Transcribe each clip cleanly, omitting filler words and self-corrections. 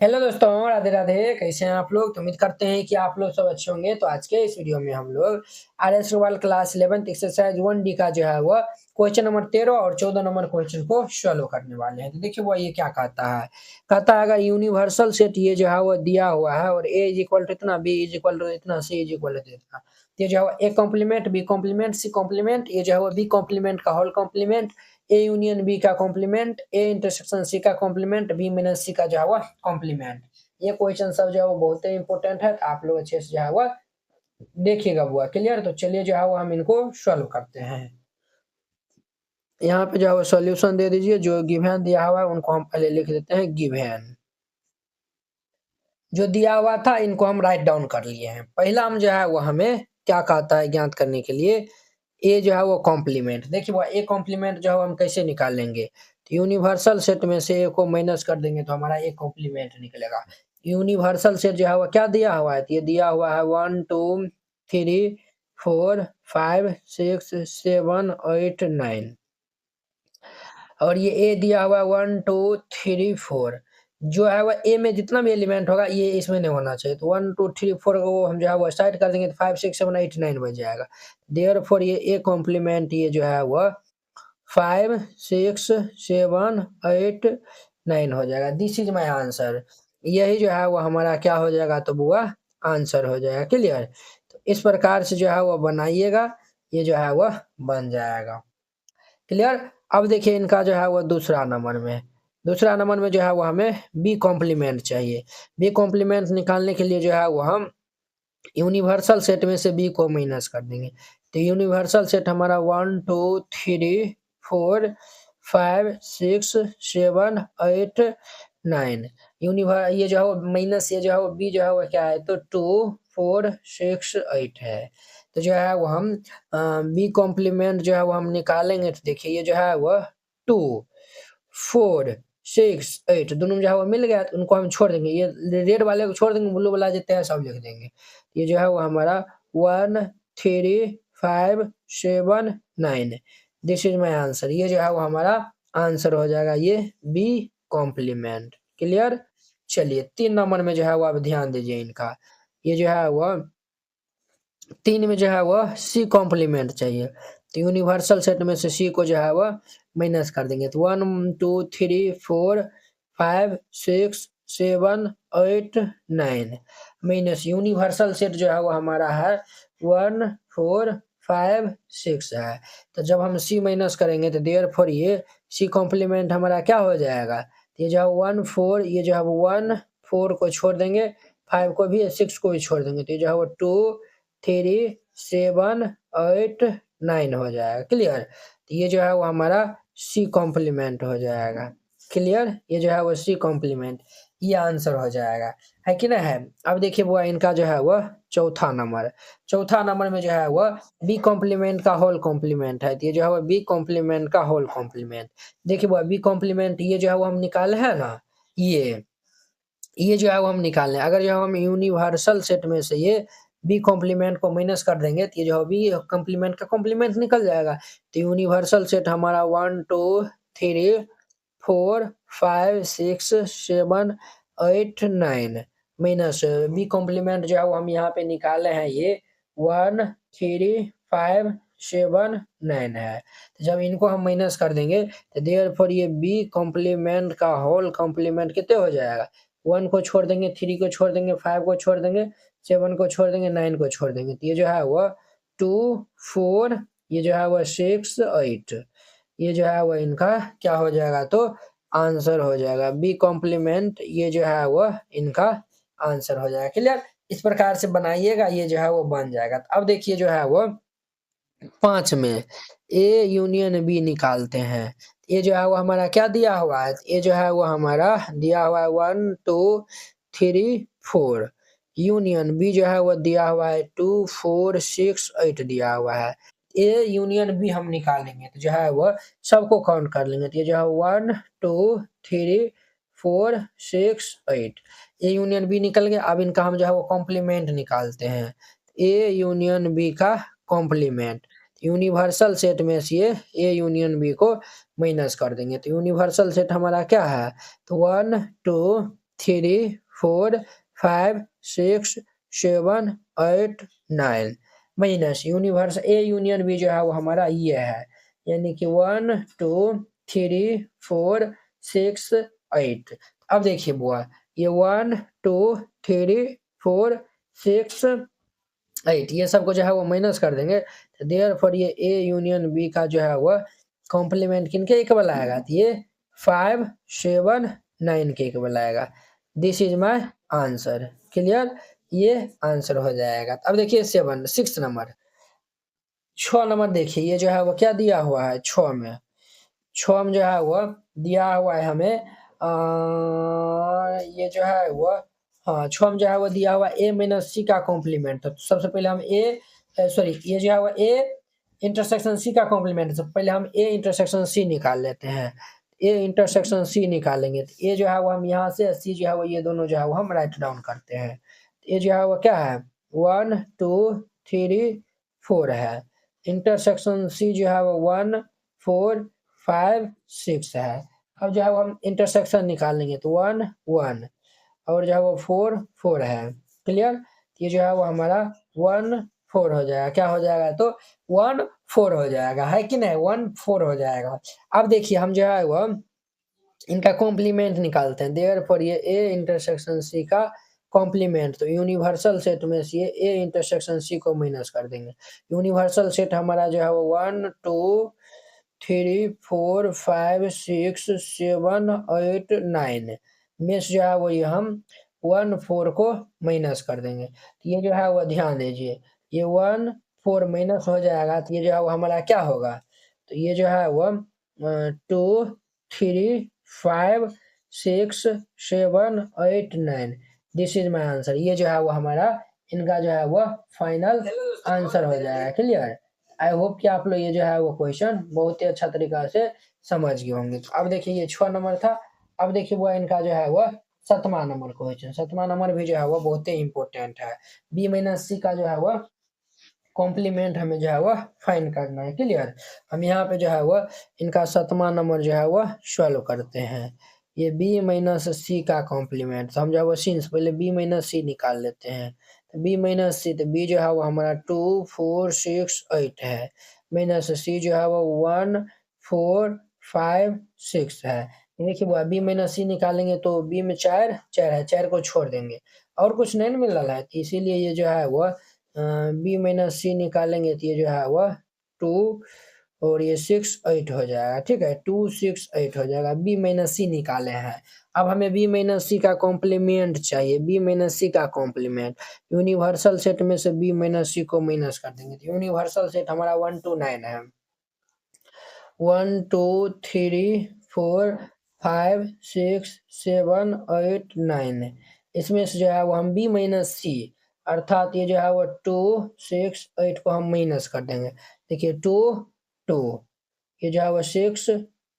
Hello दोस्तों, राधे राधे। कैसे हैं आप लोग? तो उम्मीद करते हैं कि आप लोग सब अच्छे होंगे। तो आज के इस वीडियो में हम लोग RS. Agarwal class 11th exercise 1D का जो है वह क्वेश्चन नंबर 13 और 14 नंबर क्वेश्चन को सॉल्व करने वाले हैं। तो देखिए वो ये क्या कहता है। कहता है अगर यूनिवर्सल सेट ये जो है वो दिया हुआ है और ए इज इक्वल टू इतना, बी इज इक्वल टू इतना, सी इज इक्वल टू इतना। ये जो है A complement, B complement, C complement, ये जो है वो बी कॉम्प्लीमेंट का whole complement, A union B का कॉम्प्लीमेंट, ए इंटरसेक्शन सी का कॉम्प्लीमेंट, बी माइनस सी का जो है वो कॉम्प्लीमेंट। ये क्वेश्चन सब जो है वो बहुत ही इंपॉर्टेंट है। आप लोग अच्छे से जो है वो देखिएगा। बुआ क्लियर? तो चलिए जो है वो हम इनको सॉल्व करते हैं। यहाँ पे जो है वो सॉल्यूशन दे दीजिए। जो गिवन दिया हुआ है उनको हम पहले लिख देते हैं गिवन। जो दिया हुआ था इनको हम राइट डाउन कर लिए हैं। पहला हम जो है वो हमें क्या कहता है ज्ञात करने के लिए, ए जो है वो कॉम्प्लीमेंट। देखिए वो ए कॉम्प्लीमेंट जो है हम कैसे निकालेंगे। तो यूनिवर्सल सेट में से ए को माइनस कर देंगे तो हमारा ए कॉम्प्लीमेंट निकलेगा। यूनिवर्सल सेट जो है वो क्या दिया हुआ है, तो ये दिया हुआ है 1 2 3 4 5 6 7 8 9। और ये ए दिया हुआ है 1 2 3 4। जो है वो ए में जितना भी एलिमेंट होगा ये इसमें नहीं होना चाहिए। तो 1 2 3 4 को हम जो है वो साइड कर देंगे तो 5 6 7 8 9 बच जाएगा। देयरफॉर ये ए कॉम्प्लीमेंट ये जो है वो 5 6 7 8 9 हो जाएगा। This is my answer. यही जो है वो हमारा क्या हो जाएगा, तो बुआ आंसर हो जाएगा। क्लियर? तो इस प्रकार से जो है वो बनाइएगा, ये जो है वो बन जाएगा। क्लियर? अब देखिए इनका जो है वो दूसरा नंबर में जो है वो हमें बी कॉम्प्लीमेंट चाहिए। बी कॉम्प्लीमेंट निकालने के लिए जो है वो हम यूनिवर्सल सेट में से बी को माइनस कर देंगे। तो यूनिवर्सल सेट हमारा 1 2 3 4 5 6 7 8 9। ये जो है वो माइनस, ये जो है वो बी जो है वो क्या है, तो 2 4 6 8 है। तो जो है वो हम बी कॉम्प्लीमेंट जो है वो हम निकालेंगे। तो देखिए ये जो है वो 2 4 6 8 दोनों में जो है वो मिल गया। तो उनको हम छोड़ देंगे, ये रेड वाले को छोड़ देंगे, ब्लू वाला जितने हैं सब लिख देंगे। ये जो है वो हमारा 1 3 5 7 9। This is my answer. ये जो है वो हमारा आंसर हो जाएगा, ये बी कॉम्प्लीमेंट। क्लियर? चलिए 3 नंबर में जो है वो आप ध्यान दीजिए इनका। ये जो है वो 3 में जो है वो सी कॉम्प्लीमेंट चाहिए। तो यूनिवर्सल सेट में से सी को जो है वो माइनस कर देंगे। तो 1 2 3 4 5 6 7 8 9 माइनस यूनिवर्सल सेट जो है वो हमारा है 1 4 5 6 है। तो जब हम सी माइनस करेंगे तो देयरफॉर ये सी कॉम्प्लीमेंट हमारा क्या हो जाएगा, ये जो है 1 4, ये जो है 1 4 को छोड़ देंगे, 5 को भी, 6 को भी छोड़ देंगे। तो ये जो है वो 2 3 7 8 9 हो जाएगा। क्लियर? तो ये जो है वो हमारा सी कॉम्प्लीमेंट हो जाएगा। क्लियर? ये जो है वो सी कॉम्प्लीमेंट, ये आंसर हो जाएगा। है कि ना है? अब देखिए वो इनका जो है वो चौथा नंबर में जो है वो बी कॉम्प्लीमेंट का होल कॉम्प्लीमेंट है। तो ये जो है वो बी कॉम्प्लीमेंट का होल कॉम्प्लीमेंट। देखिए वो बी कॉम्प्लीमेंट ये जो है वो हम निकाले हैं ना, ये जो है वो हम निकाल लें। अगर जो हम यूनिवर्सल सेट में से ये बी कॉम्प्लीमेंट को माइनस कर देंगे तो ये जो बी कॉम्प्लीमेंट का कॉम्प्लीमेंट निकल जाएगा। तो यूनिवर्सल सेट हमारा 1 2 3 4 5 6 7 8 9 माइनस बी कॉम्प्लीमेंट जो है वो हम यहाँ पे निकाले हैं, ये 1 3 5 7 9 है। तो जब इनको हम माइनस कर देंगे तो देयरफॉर ये बी कॉम्प्लीमेंट का होल कॉम्प्लीमेंट कितने हो जाएगा, 1 को छोड़ देंगे, 3 को छोड़ देंगे, 5 को छोड़ देंगे, 7 को छोड़ देंगे, 9 को छोड़ देंगे। तो ये जो है वो 2 4, ये जो है वो 6 8, ये जो है वो इनका क्या हो जाएगा, तो आंसर हो जाएगा बी कॉम्प्लीमेंट। ये जो है वो इनका आंसर हो जाएगा। क्लियर? इस प्रकार से बनाइएगा, ये जो है वो बन जाएगा। अब देखिए जो है वो 5 में ए यूनियन बी निकालते हैं। ये जो है वो हमारा क्या दिया हुआ है, ये जो है वो हमारा दिया हुआ है 1 2 3 4। यूनियन बी जो है वो दिया हुआ है 2 4 6 8 दिया हुआ है। ए यूनियन बी हम निकालेंगे तो जो है वो सबको काउंट कर लेंगे। तो ये जो है 1 2 3 4 6 8, ए यूनियन बी निकल गया। अब इनका हम जो है वो कॉम्प्लीमेंट निकालते हैं। ए यूनियन बी का कॉम्प्लीमेंट, यूनिवर्सल सेट में से ये ए यूनियन बी को माइनस कर देंगे। तो यूनिवर्सल सेट हमारा क्या है, तो 1 2 3 4 5 6 7 8 9 minus universe A union B जो है वो हमारा ये है, यानी कि 1 2 3 4 6 8। अब देखिए बुआ, ये 1 2 3 4 6 8 ये सबको जो है वो माइनस कर देंगे, तो देयरफॉर ये ए यूनियन बी का जो है वह कॉम्प्लीमेंट किनके इक्वल आएगा, तो ये 5 7 9 के इक्वल आएगा। This is my answer. Clear, ये आंसर हो जाएगा। अब देखिए 6 नंबर, 6 नंबर देखिए, ये जो है वो क्या दिया हुआ है, 6 में जो है वो दिया हुआ है हमें ये जो है वो, हाँ 6 में जो है वो दिया हुआ ए माइनस सी का कॉम्प्लीमेंट। तो सबसे पहले हम सॉरी ये जो है वो ए इंटरसेक्शन सी का कॉम्प्लीमेंट, तो पहले हम ए इंटरसेक्शन सी निकाल लेते हैं। ए इंटरसेक्शन सी निकालेंगे तो ए जो है वो हम यहाँ से, सी जो है वो ये दोनों जो है वो हम राइट डाउन करते हैं। ए जो है वो क्या है 1 2 3 4 है, इंटरसेक्शन सी जो है वो 1 4 5 6 है। अब जो है वो हम इंटरसेक्शन निकालेंगे तो 1 1 और जो है वो 4 4 है। क्लियर, ये जो है वो हमारा 1 4 हो जाएगा। क्या हो जाएगा, तो 1 4 हो जाएगा, है कि नहीं, 1 4 हो जाएगा। अब देखिए हम जो है वो इनका कॉम्प्लीमेंट निकालते हैं। देयरफॉर ये ए इंटरसेक्शन सी का कॉम्प्लीमेंट, तो यूनिवर्सल सेट में से ये ए इंटरसेक्शन सी को माइनस कर देंगे। यूनिवर्सल सेट हमारा जो है वो 1 2 3 4 5 6 7 8 9 में से जो है वो ये हम 1 4 को माइनस कर देंगे। तो ये जो है वो ध्यान दीजिए, ये 1 4 माइनस हो जाएगा, तो ये जो है वो हमारा क्या होगा, तो ये जो है वो 2 3 5 6 7 8 9 दिस इज माय आंसर। ये जो है वो हमारा इनका जो है वो फाइनल आंसर हो जाएगा। क्लियर, आई होप कि आप लोग ये जो है वो क्वेश्चन बहुत ही अच्छा तरीका से समझ गए होंगे। तो अब देखिए ये 6 नंबर था। अब देखिए वो इनका जो है वो 7वां नंबर क्वेश्चन, 7वां नंबर भी जो है वो बहुत ही इंपॉर्टेंट है। बी माइनस सी का जो है वो कॉम्प्लीमेंट हमें जो है वो फाइंड करना है। क्लियर, हम यहाँ पे जो है वो इनका 7वां नंबर जो है वो सॉल्व करते हैं। ये बी माइनस सी का कॉम्प्लीमेंट, तो हम जो है वो सी से पहले बी माइनस सी निकाल लेते हैं। तो बी माइनस सी, तो बी जो है वो हमारा 2 4 6 8 है, माइनस सी जो है वो 1 4 5 6 है। देखिए वो बी माइनस सी निकालेंगे तो बी में 4 4 है, 4 को छोड़ देंगे और कुछ नहीं मिल रहा है, तो इसीलिए ये जो है वो बी माइनस सी निकालेंगे तो ये जो है वह 2 और ये 6 8 हो जाएगा। ठीक है, 2 6 8 हो जाएगा, बी माइनस सी निकाले हैं। अब हमें बी माइनस सी का कॉम्प्लीमेंट चाहिए, बी माइनस सी का कॉम्प्लीमेंट। यूनिवर्सल सेट में से बी माइनस सी को माइनस कर देंगे, तो यूनिवर्सल सेट हमारा 1 2 9 है। 1 2 3 4 5 6 7 8 9 इसमें से जो है वो हम बी माइनस सी, अर्थात ये जो है वो 2 6 8 को हम माइनस कर देंगे। देखिए 2 2 ये जो है वो 6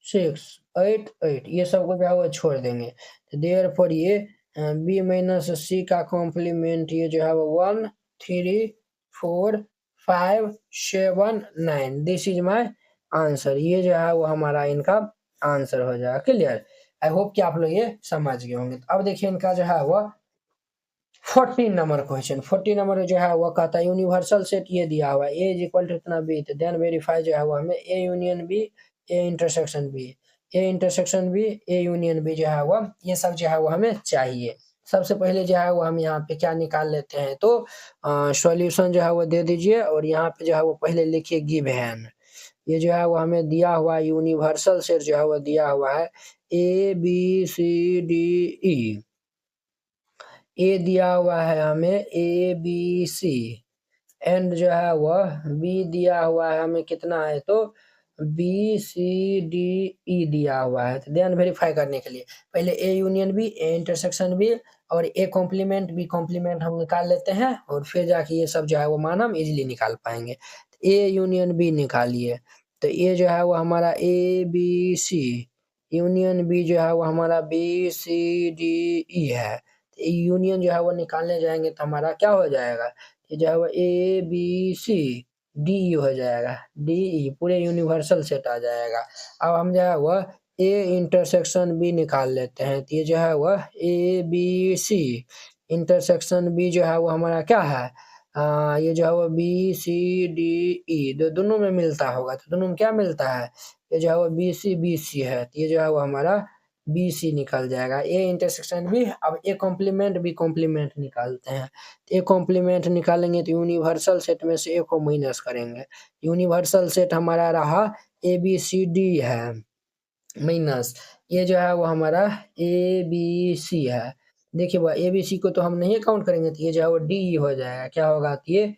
6 8 8 ये सबको जो है वो छोड़ देंगे। तो देयरफॉर ये बी माइनस सी का कॉम्प्लीमेंट ये जो है वो 1 3 4 5 7 9 दिस इज माय आंसर। ये जो है वो हमारा इनका आंसर हो जाएगा। क्लियर, आई होप कि आप लोग ये समझ गए होंगे। तो अब देखिए इनका जो है वो 14 नंबर क्वेश्चन, 14 नंबर जो है वो कहता है यूनिवर्सल सेट ये दिया हुआ है ए इज इक्वल टू इतना बी, तो देन वेरीफाई जो है वो हमें A union B A intersection B, A intersection B A union B जो है वो ये सब जो है वो हमें चाहिए। सबसे पहले जो है वो हम यहाँ पे क्या निकाल लेते हैं, तो सॉल्यूशन जो है वो दे दीजिए और यहाँ पे जो है वो पहले लिखिए गिवन। ये जो है वो हमें दिया हुआ यूनिवर्सल सेट जो है वो दिया हुआ है ए बी सी डी ई, ए दिया हुआ है हमें ए बी सी, एंड जो है वह बी दिया हुआ है हमें कितना है, तो बी सी डी ई दिया हुआ है। तो देन वेरीफाई करने के लिए पहले A union B A intersection B और ए कॉम्प्लीमेंट बी कॉम्प्लीमेंट हम निकाल लेते हैं और फिर जाके ये सब जो है वो मान हम इजीली निकाल पाएंगे। तो ए यूनियन बी निकालिए, तो ये जो है वो हमारा A B C union B जो है वो हमारा बी सी डी ई है। यूनियन जो है वो निकालने जाएंगे तो हमारा क्या हो जाएगा, ये जो है वो ए बी सी डी हो जाएगा, डी ई पूरे यूनिवर्सल सेट आ जाएगा। अब हम जो है वो ए इंटरसेक्शन बी निकाल लेते हैं। तो ये जो है वह A B C intersection B जो है वो हमारा क्या है, ये जो है वो बी सी डी ई दोनों में मिलता होगा। तो दोनों में क्या मिलता है, ये जो है वो बी सी है। तो ये जो है वो हमारा बी सी निकल जाएगा। ए इंटरसेक्शन बी, अब ए कॉम्प्लीमेंट बी कॉम्प्लीमेंट निकालते हैं। तो ए कॉम्प्लीमेंट निकालेंगे तो यूनिवर्सल सेट में से ए को माइनस करेंगे। यूनिवर्सल सेट हमारा रहा ए बी सी डी है माइनस, ये जो है वो हमारा ए बी सी है। देखिए वो ए बी सी को तो हम नहीं काउंट करेंगे, तो ये जो है वो डी ई हो जाएगा। क्या होगा, तो ये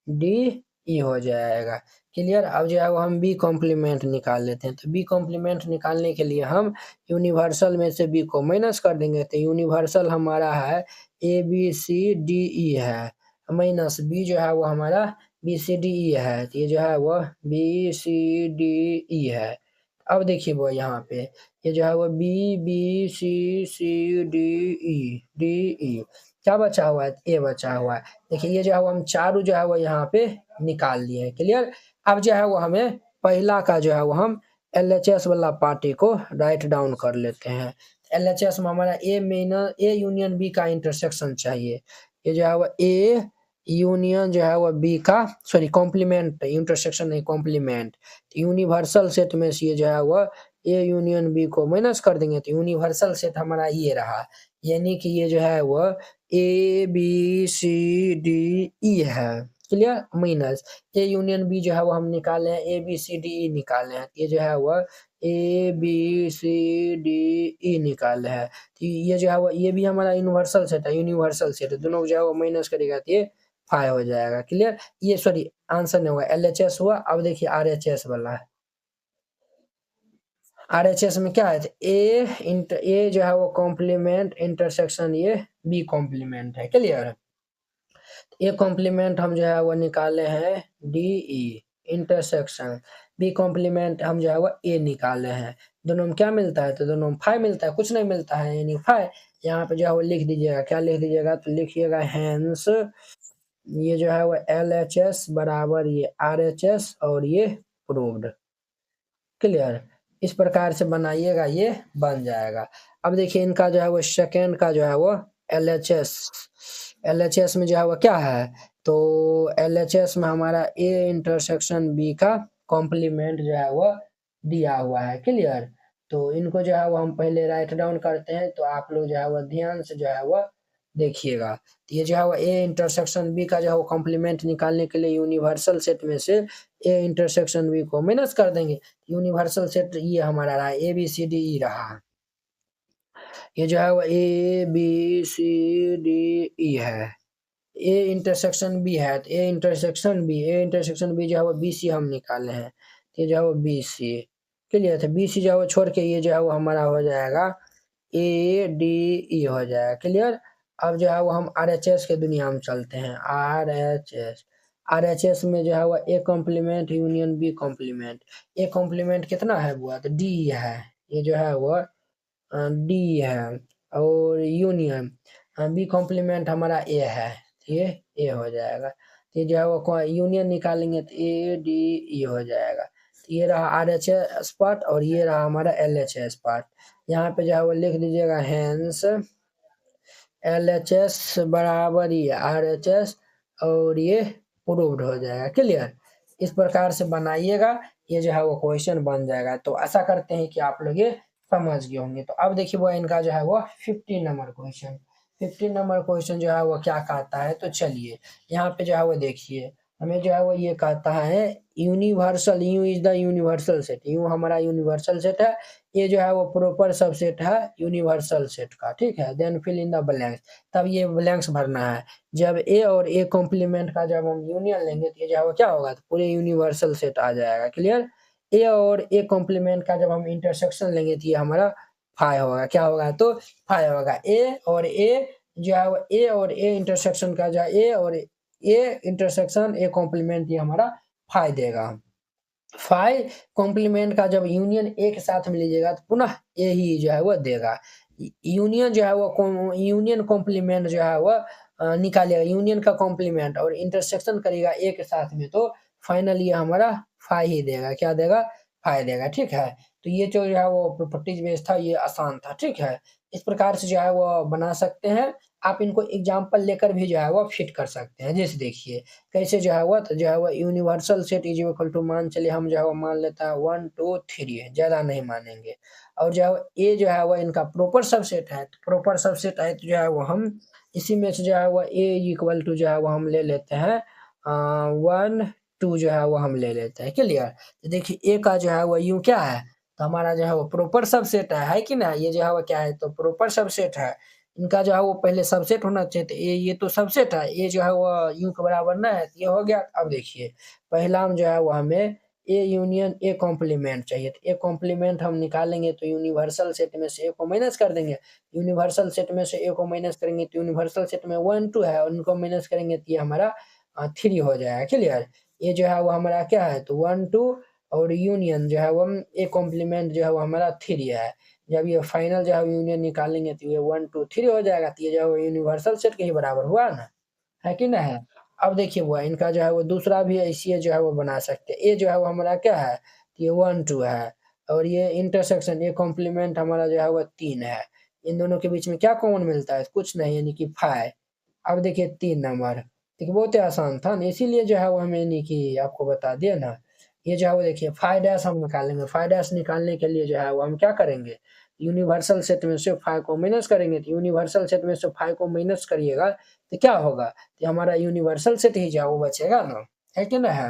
डी ई हो जाएगा। क्लियर। अब जो है वो हम बी कॉम्प्लीमेंट निकाल लेते हैं। तो बी कॉम्प्लीमेंट निकालने के लिए हम यूनिवर्सल में से बी को माइनस कर देंगे। तो यूनिवर्सल हमारा है ए बी सी डी ई है माइनस बी जो है वो हमारा बी सी डी ई है। तो ये जो है वो बी सी डी ई है। अब देखिए वो यहाँ पे ये जो है वो B B C C D E क्या बचा हुआ है, ए बचा हुआ है। देखिए ये जो है वो हम चारों जो है वो यहाँ पे निकाल लिए हैं। क्लियर। अब जो है वो हमें पहला का जो है वो हम LHS वाला पार्टी को राइट डाउन कर लेते हैं। LHS में हमारा ए यूनियन बी का इंटरसेक्शन चाहिए। ये जो है वो ए यूनियन जो है वो बी का सॉरी कॉम्प्लीमेंट, इंटरसेक्शन नहीं कॉम्प्लीमेंट। यूनिवर्सल सेट में से ये जो है वो ए यूनियन बी को माइनस कर देंगे। तो यूनिवर्सल सेट हमारा ये रहा, यानी कि ये जो है वो ए बी सी डी ई है। Clear. Minus A union B जो है वो हम निकाले हैं, ए बी सी डी ई निकाले हैं। ये जो है वो ए बी सी डी ई निकाले हैं। तो ये जो है वो ये भी हमारा यूनिवर्सल सेट है, यूनिवर्सल सेट है, दोनों जो है वो माइनस करेगा तो ये 5 हो जाएगा। क्लियर। ये सॉरी आंसर नहीं होगा, LHS हुआ। अब देखिए RHS वाला है। RHS में क्या है, ए जो है वो कॉम्प्लीमेंट इंटरसेक्शन ये बी कॉम्प्लीमेंट है। क्लियर है। ए कॉम्प्लीमेंट हम जो है वो निकाले हैं D E intersection B complement हम जो है वो ए निकाले हैं। दोनों में क्या मिलता है, तो दोनों में 5 मिलता है, कुछ नहीं मिलता है यानी 5। यहाँ पे जो है वो लिख दीजिएगा, क्या लिख दीजिएगा, तो लिखिएगा हैंस ये जो है वो LHS बराबर ये RHS और ये प्रूव्ड। क्लियर। इस प्रकार से बनाइएगा, ये बन जाएगा। अब देखिए इनका जो है वो सेकेंड का जो है वो LHS में जो है वो क्या है, तो LHS में हमारा ए इंटरसेक्शन बी का कॉम्प्लीमेंट जो है वो दिया हुआ है। क्लियर। तो इनको जो है वो हम पहले राइट डाउन करते हैं। तो आप लोग जो है वो ध्यान से जो है वो देखिएगा। तो ये जो है वो ए इंटरसेक्शन बी का जो है वो कॉम्प्लीमेंट निकालने के लिए यूनिवर्सल सेट में से ए इंटरसेक्शन बी को माइनस कर देंगे। यूनिवर्सल सेट ये हमारा रहा ए बी सी डी ई रहा। ये जो है वो ए बी सी डी ई है। ए इंटरसेक्शन बी है, तो ए इंटरसेक्शन बी जो है वो बी सी हम निकाले हैं। तो ये जो है वो बी सी। क्लियर था। बी सी जो है वो छोड़ के ये जो है वो हमारा हो जाएगा ए डी ई हो जाएगा। क्लियर। अब जो है वो हम RHS के दुनिया में चलते हैं। RHS में जो है वो A complement union B complement. A complement कितना है बुआ, तो डी है। ये जो है वो डी है और यूनियन बी कॉम्प्लीमेंट हमारा ए है, ये ए हो जाएगा। तो ये जो है वो यूनियन निकालेंगे तो ए डी ई हो जाएगा। तो ये रहा RHS पार्ट और ये रहा हमारा LHS पार्ट। यहाँ पे जो है वो लिख दीजिएगा हैंस LHS बराबर ये RHS और ये प्रूव्ड हो जाएगा। क्लियर। इस प्रकार से बनाइएगा, ये जो है वो क्वेश्चन बन जाएगा। तो आशा करते हैं कि आप लोग ये समझ गए होंगे। तो अब देखिए वो इनका जो है वो 15 नंबर क्वेश्चन, 15 नंबर क्वेश्चन जो है वो क्या कहता है, तो चलिए यहाँ पे जो है वो देखिए हमें जो है वो ये कहता है universal U is the universal set. U हमारा यूनिवर्सल सेट है, ये जो है वो प्रॉपर सबसेट है यूनिवर्सल सेट का। ठीक है। Then fill in the blanks, तब ये ब्लैंक्स भरना है। जब ए और ए कॉम्प्लीमेंट का जब हम यूनियन लेंगे तो ये जो है वो क्या होगा, तो पूरे यूनिवर्सल सेट आ जाएगा। क्लियर। ए और ए कॉम्प्लीमेंट का जब हम इंटरसेक्शन लेंगे तो ये हमारा 5 होगा। क्या होगा, तो 5 होगा। ए और ए जो है वो ए और ए इंटरसेक्शन का जो है ए और ए इंटरसेक्शन ए कॉम्प्लीमेंट ये हमारा 5 देगा। 5 कॉम्प्लीमेंट का जब यूनियन ए के साथ में लीजिएगा तो पुनः ए ही जो है वो देगा। यूनियन जो है वो यूनियन कॉम्प्लीमेंट जो है वो निकालेगा यूनियन का कॉम्प्लीमेंट और इंटरसेक्शन करेगा ए के साथ में, तो फाइनली हमारा 5 ही देगा। क्या देगा, 5 देगा। ठीक है। तो ये जो है वो प्रॉपर्टीज बेस था, ये आसान था, ठीक है। इस प्रकार से जो है वो बना सकते हैं। आप इनको एग्जाम्पल लेकर भी जो है वो फिट कर सकते हैं। जैसे देखिए कैसे जो है वो, तो जो है वो universal set is equal to, मान चलिए हम जो है वो मान लेता है 1 2 3 है, ज़्यादा नहीं मानेंगे। और जो है वो ए जो है वो इनका प्रॉपर सबसेट है, तो प्रॉपर सबसेट है तो जो है वो हम इसी में से जो है वो ए इक्वल टू जो है वो हम ले लेते हैं 1 2 जो है वो हम ले लेते हैं, क्लियर। तो देखिए ए का जो है वो यूँ क्या है, तो हमारा जो है वो प्रॉपर सबसेट है कि ना। ये जो है वो क्या है, तो प्रॉपर सबसेट है। इनका जो है वो पहले सबसेट होना चाहिए, तो ये तो सबसेट है, ये जो है वो यूँ के बराबर ना है, तो ये हो गया। अब देखिए पहला में जो है वो हमें ए यूनियन ए कॉम्प्लीमेंट चाहिए, तो ए कॉम्प्लीमेंट हम निकालेंगे तो यूनिवर्सल सेट में से ए को माइनस कर देंगे। यूनिवर्सल सेट में से ए को माइनस करेंगे तो यूनिवर्सल सेट में 1 2 है, और उनको माइनस करेंगे तो ये हमारा 3 हो जाएगा, क्लियर। ये जो है वो हमारा क्या है, तो 1 2 और यूनियन जो है वो ए कॉम्प्लीमेंट जो है वो हमारा 3 है। जब ये फाइनल जो है यूनियन निकालेंगे तो ये 1 2 3 हो जाएगा, तो ये जो है वो यूनिवर्सल सेट के ही बराबर हुआ ना, है कि ना है। अब देखिए वो इनका जो है वो दूसरा भी ऐसे जो है वो बना सकते हैं। ये जो है वो हमारा क्या है, ये 1 2 है, और ये इंटरसेक्शन ये कॉम्प्लीमेंट हमारा जो है वो 3 है। इन दोनों के बीच में क्या कॉमन मिलता है, कुछ नहीं, यानी कि 5। अब देखिए 3 नंबर, देखिए बहुत ही आसान था ना, इसीलिए जो है वो हमें यानी कि आपको बता दिया ना। ये जो है वो देखिए 5 डैश हम निकालेंगे, 5 डैश निकालने के लिए जो है वो हम क्या करेंगे, यूनिवर्सल सेट में से 5 को माइनस करेंगे, तो यूनिवर्सल सेट में से 5 को माइनस करिएगा तो क्या होगा, तो हमारा यूनिवर्सल सेट ही जो है वो बचेगा ना, है कि ना है।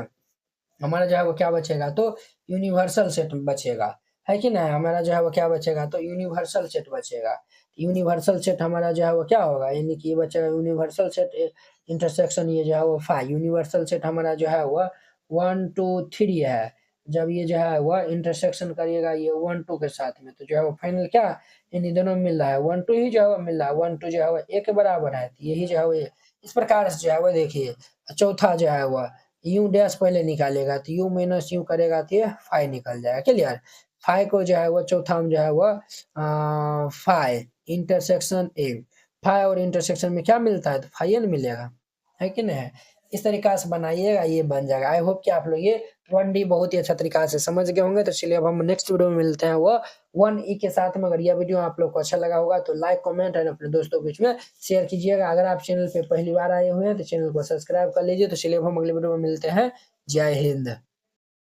हमारा जो है वो क्या बचेगा, तो यूनिवर्सल सेट बचेगा, है कि ना। हमारा जो है वो क्या बचेगा, तो यूनिवर्सल सेट बचेगा। यूनिवर्सल सेट हमारा जो है वो क्या होगा, यानी कि ये बचेगा यूनिवर्सल सेट इंटरसेक्शन, ये जो है वो 5 यूनिवर्सल सेट हमारा जो है वो 1 2 3 है। जब ये जो है वो इंटरसेक्शन करिएगा ये 1 2 के साथ में, तो जो है वो फाइनल क्या इन दोनों में मिल रहा है, 1 2 ही जो है वो मिल रहा है, 1 2 जो है वो ए के बराबर है, तो यही जो है वो इस प्रकार से जो है वो देखिए। चौथा जो है वो यू डैश पहले निकालेगा, तो यू माइनस यू करेगा तो ये 5 निकल जाएगा, क्लियर। 5 को जो है वो चौथा में जो है वो 5 इंटरसेक्शन ए, 5 और इंटरसेक्शन में क्या मिलता है, तो 5 न मिलेगा, है कि नहीं। इस तरीका से बनाइएगा, ये बन जाएगा। आई होप कि आप लोग ये 1D बहुत ही अच्छा तरीका से समझ गए होंगे। तो चलिए अब हम नेक्स्ट वीडियो में मिलते हैं वो 1E के साथ में। अगर यह वीडियो आप लोग को अच्छा लगा होगा तो लाइक कमेंट एंड अपने दोस्तों के बीच में शेयर कीजिएगा। अगर आप चैनल पे पहली बार आए हुए हैं तो चैनल को सब्सक्राइब कर लीजिए। तो चलिए अब हम अगले वीडियो में मिलते हैं। जय हिंद।